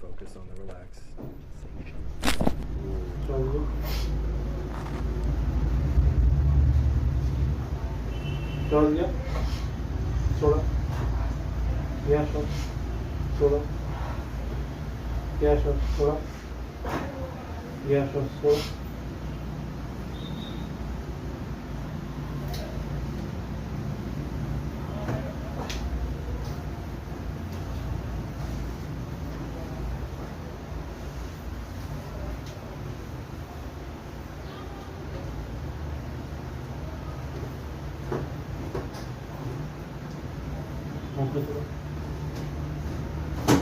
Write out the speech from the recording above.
focus on the relaxation. Sorry. Georgia. Soda. Yeah, sure. Soda. Yeah, sure. Soda. Yeah, sure. Soda.